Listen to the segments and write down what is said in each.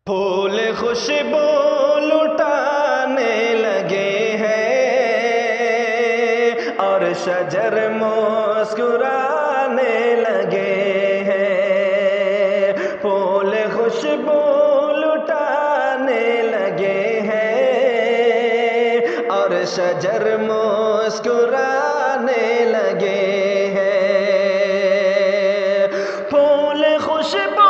پھول خوشبو لٹانے لگے ہیں اور شجر مسکرانے لگے ہیں۔ پھول خوشبو لٹانے لگے ہیں اور شجر مسکرانے لگے ہیں۔ پھول خوشبو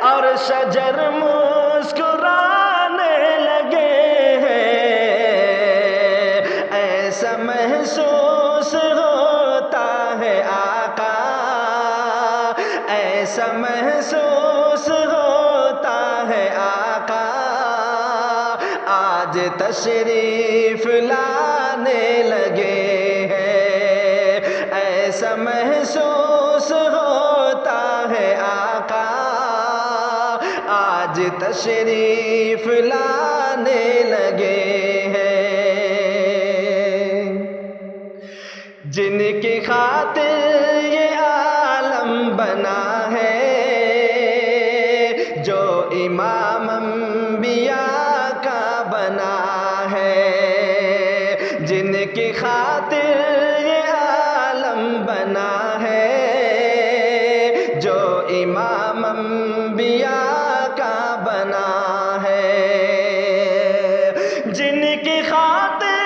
اور شجر مسکرانے لگے ہیں۔ ایسا محسوس ہوتا ہے آقا، ایسا محسوس ہوتا ہے آقا، آج تشریف لانے لگے ہیں۔ ایسا محسوس ہوتا ہے آقا، آج تشریف لانے لگے ہیں۔ جن کی خاطر یہ عالم بنا ہے، جو امام انبیاء کا بنا ہے، جن کی خاطر یہ عالم بنا ہے، جو امام انبیاء کا بنا ہے، جن کی خاطر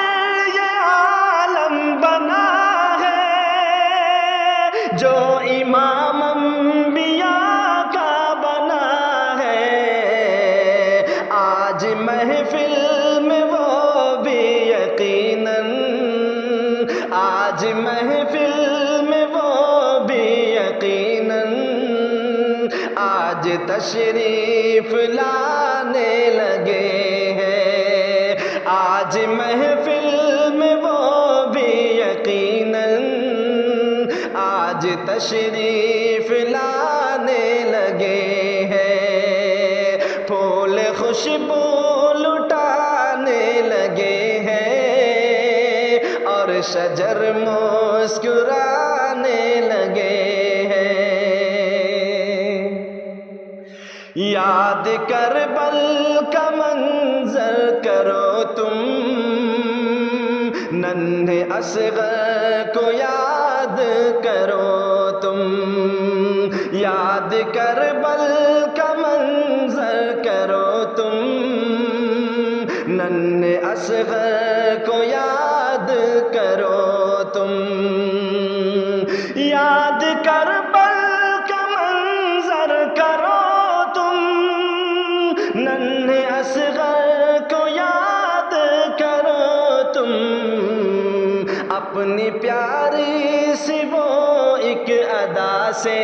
یہ عالم بنا ہے، جو امام انبیاء کا بنا ہے، آج محفل میں وہ بھی یقیناً، آج محفل میں وہ بھی یقیناً، آج تشریف لانے لگے ہیں۔ آج محفل میں وہ بھی یقیناً، آج تشریف لانے لگے ہیں۔ پھول خوشبو لٹانے لگے ہیں اور شجر مسکرانے لگے ہیں۔ یاد کربل کا منظر کرو تم، ننھے اصغر کو یاد کرو تم، یاد کربل کا منظر کرو تم، ننھے اصغر کو یاد کرو تم، یاد کربل کا منظر کرو تم، ننھے اصغر کو یاد کرو تم، اپنی پیاری سی وہ ایک ادا سے،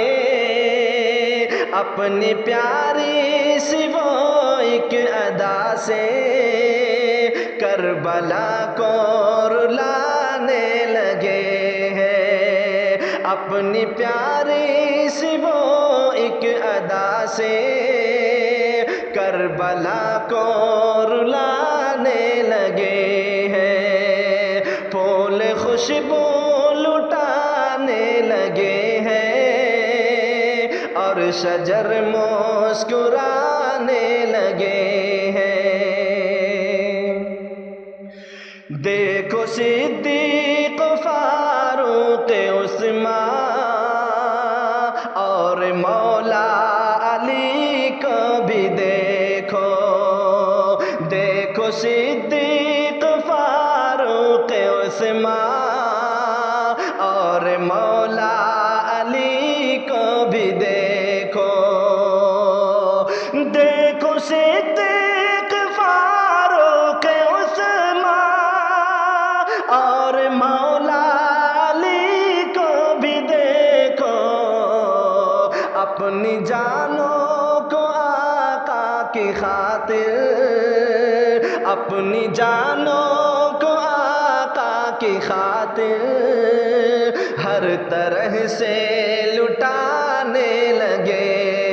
اپنی پیاری سی وہ ایک ادا سے، کربلا کو رلانے لگے ہیں۔ اپنی پیاری سی وہ ایک ادا سے، کربلا کو رلانے لگے ہیں۔ پھول خوشبو لٹانے لگے ہیں اور شجر مسکرانے لگے ہیں۔ دیکھو صدیق فاروق عثمان اور مولا علی کو بھی دیکھو، دیکھو صدیق فاروق عثمان اور مولا علی کو بھی دیکھو، دیکھو صدیق فاروق عثمان اور مولا علی کو بھی دیکھو، اپنی جانوں کو آقا کی خاطر، اپنی جانوں کو آقا کی خاطر، ہر طرح سے لٹانے لگے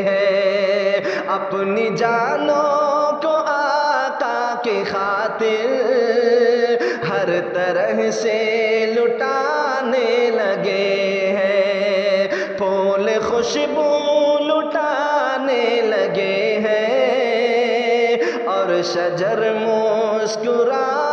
ہیں۔ اپنی جانوں کو آقا کی خاطر ہر طرح سے لٹانے لگے ہیں۔ پھول خوشبو لٹانے لگے ہیں اور شجر مسکرا